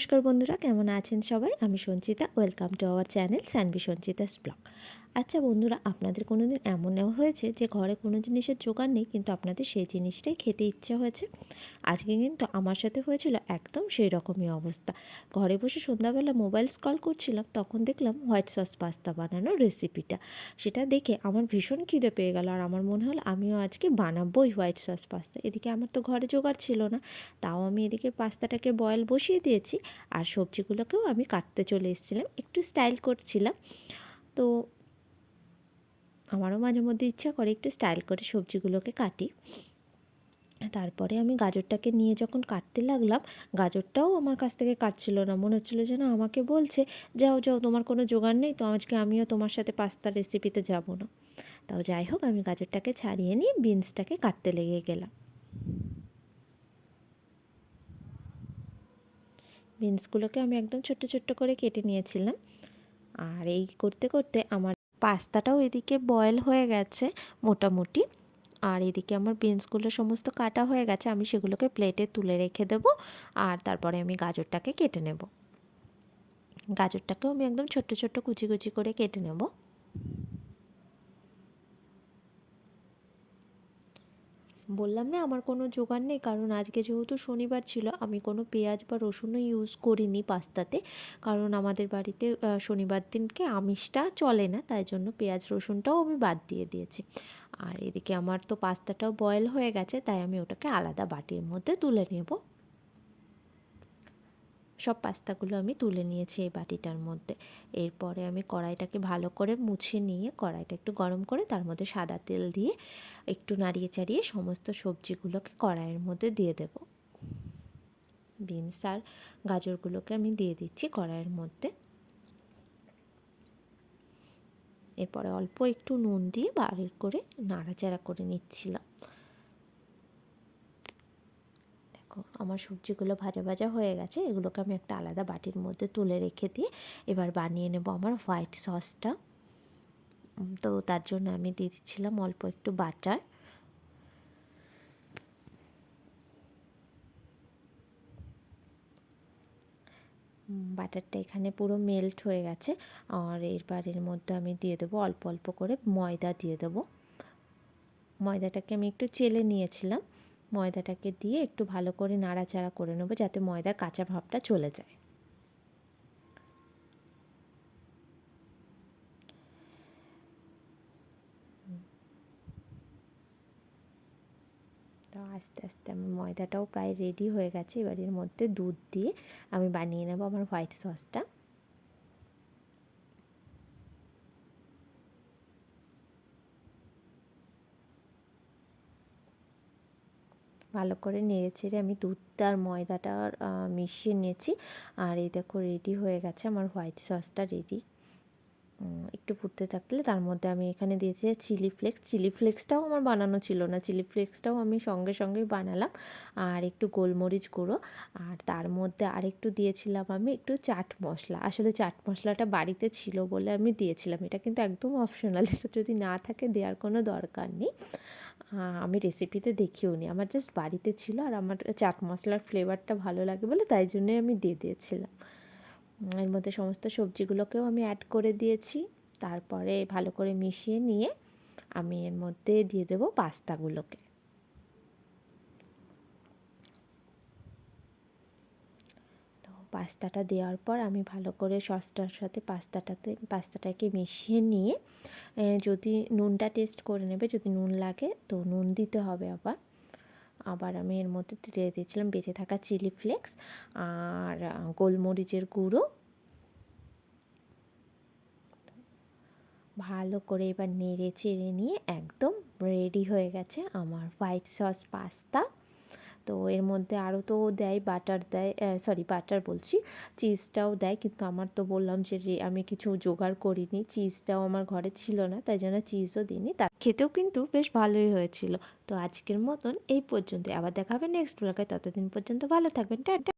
নমস্কার বন্ধুরা, কেমন আছেন সবাই? আমি Sanchita. Welcome to our channel Sanvi Sanchita's blog. আচ্ছা বন্ধুরা, আপনাদের কোনো দিন এমনও হয়েছে যে ঘরে কোনো জিনিসের জোগাড় নেই, কিন্তু আপনাদের সেই জিনিসটাই খেতে ইচ্ছা হয়েছে? আজকে কিন্তু আমার সাথে হয়েছিল একদম সেই রকমই অবস্থা। ঘরে বসে সন্ধ্যাবেলা মোবাইল স্ক্রল করছিলাম, তখন দেখলাম হোয়াইট সস পাস্তা বানানোর রেসিপিটা। সেটা দেখে আমার ভীষণ খিদে পেয়ে গেল, আর আমার মনে হলো আমিও আজকে বানাবোই হোয়াইট সস পাস্তা। এদিকে আমার তো ঘরে জোগাড় ছিল না, তাও আমি এদিকে পাস্তাটাকে বয়েল বসিয়ে দিয়েছি, আর সবজিগুলোকেও আমি কাটতে চলে এসেছিলাম, একটু স্টাইল করছিলাম। তো আমারও মাঝে মধ্যে ইচ্ছা করে একটু স্টাইল করে সবজিগুলোকে কাটি। তারপরে আমি গাজরটাকে নিয়ে যখন কাটতে লাগলাম, গাজরটাও আমার কাছ থেকে কাটছিল না। মনে হচ্ছিলো যেন আমাকে বলছে, যাও যাও, তোমার কোনো জোগাড় নেই তো, আজকে আমিও তোমার সাথে পাস্তার রেসিপিতে যাব না। তাও যাই হোক, আমি গাজরটাকে ছাড়িয়ে নিয়ে বিনসটাকে কাটতে লেগে গেলাম। বিনসগুলোকে আমি একদম ছোট্ট ছোট্ট করে কেটে নিয়েছিলাম। আর এই করতে করতে আমার পাস্তাটাও এদিকে বয়েল হয়ে গেছে মোটামুটি। আর এদিকে আমার বিনসগুলো সমস্ত কাটা হয়ে গেছে, আমি সেগুলোকে প্লেটে তুলে রেখে দেবো। আর তারপরে আমি গাজরটাকে কেটে নেব। গাজরটাকেও আমি একদম ছোট্ট ছোট্ট কুচি কুচি করে কেটে নেব। বললাম না আমার কোনো জোগাড় নেই, কারণ আজকে যেহেতু শনিবার ছিল, আমি কোনো পেঁয়াজ বা রসুনও ইউজ করিনি পাস্তাতে। কারণ আমাদের বাড়িতে শনিবার দিনকে আমিষটা চলে না, তাই জন্য পেঁয়াজ রসুনটাও আমি বাদ দিয়ে দিয়েছি। আর এদিকে আমার তো পাস্তাটাও বয়েল হয়ে গেছে, তাই আমি ওটাকে আলাদা বাটির মধ্যে তুলে নেব। সব পাস্তাগুলো আমি তুলে নিয়েছি এই বাটিটার মধ্যে। এরপরে আমি কড়াইটাকে ভালো করে মুছে নিয়ে, কড়াইটা একটু গরম করে তার মধ্যে সাদা তেল দিয়ে একটু নাড়িয়ে চাড়িয়ে সমস্ত সবজিগুলোকে কড়াইয়ের মধ্যে দিয়ে দেব। বিনস আর গাজরগুলোকে আমি দিয়ে দিচ্ছি কড়াইয়ের মধ্যে। এরপরে অল্প একটু নুন দিয়ে বাড়ি করে নাড়াচাড়া করে নিচ্ছিলাম। আমার সবজিগুলো ভাজা ভাজা হয়ে গেছে, এগুলোকে আমি একটা আলাদা বাটির মধ্যে তুলে রেখে দিয়ে এবার বানিয়ে নেব আমার হোয়াইট সসটা। তো তার জন্য আমি দিয়ে দিচ্ছিলাম অল্প একটু বাটার। বাটারটা এখানে পুরো মেল্ট হয়ে গেছে। আর এরপর এর মধ্যে আমি দিয়ে দেবো অল্প অল্প করে ময়দা দিয়ে দেবো। ময়দাটাকে আমি একটু চেলে নিয়েছিলাম। ময়দাটাকে দিয়ে একটু ভালো করে নাড়াচাড়া করে নেবো, যাতে ময়দার কাঁচা ভাবটা চলে যায়। তো আস্তে আস্তে আমার ময়দাটাও প্রায় রেডি হয়ে গেছে। এবার এর মধ্যে দুধ দিয়ে আমি বানিয়ে নেবো আমার হোয়াইট সসটা। ভালো করে নেড়েচেড়ে আমি দুধটা আর ময়দাটা মিশিয়ে নিয়েছি। আর এই দেখো রেডি হয়ে গেছে আমার হোয়াইট সসটা রেডি। একটু ফুটতে থাকলে তার মধ্যে আমি এখানে দিয়েছি চিলি ফ্লেক্স। চিলি ফ্লেক্সটাও আমার বানানো ছিল না, চিলি ফ্লেক্সটাও আমি সঙ্গে সঙ্গেই বানালাম। আর একটু গোলমরিচ গুঁড়ো, আর তার মধ্যে আরেকটু দিয়েছিলাম আমি একটু চাট মশলা। আসলে চাট মশলাটা বাড়িতে ছিল বলে আমি দিয়েছিলাম, এটা কিন্তু একদম অপশনাল, এটা যদি না থাকে দেওয়ার কোনো দরকার নেই। আমি রেসিপিতে দেখিও নি, আমার জাস্ট বাড়িতে ছিল, আর আমার চাট মশলার ফ্লেভারটা ভালো লাগে বলে তাই জন্যই আমি দিয়ে দিয়েছিলাম। এর মধ্যে সমস্ত সবজিগুলোকেও আমি অ্যাড করে দিয়েছি। তারপরে ভালো করে মিশিয়ে নিয়ে আমি এর মধ্যে দিয়ে দেবো পাস্তাগুলোকে। তো পাস্তাটা দেওয়ার পর আমি ভালো করে সসটার সাথে পাস্তাটাকে মিশিয়ে নিয়ে যদি নুনটা টেস্ট করে নেবে, যদি নুন লাগে তো নুন দিতে হবে। আবার আমি এর মধ্যে দিয়ে দিয়েছিলাম বেঁচে থাকা চিলি ফ্লেক্স আর গোলমরিচের গুঁড়ো। ভালো করে এবার নেড়ে চেড়ে নিয়ে একদম রেডি হয়ে গেছে আমার হোয়াইট সস পাস্তা। তো এর মধ্যে আরও তো দেয়, বাটার দেয়, সরি বাটার বলছি, চিজটাও দেয়, কিন্তু আমার তো বললাম যে আমি কিছু জোগাড় করিনি, চিজটাও আমার ঘরে ছিল না, তাই জন্য চিজও দিইনি। তা খেতেও কিন্তু বেশ ভালোই হয়েছিল। তো আজকের মতন এই পর্যন্ত, আবার দেখা হবে নেক্সট ব্লগে। ততদিন পর্যন্ত ভালো থাকবেন, টাটা।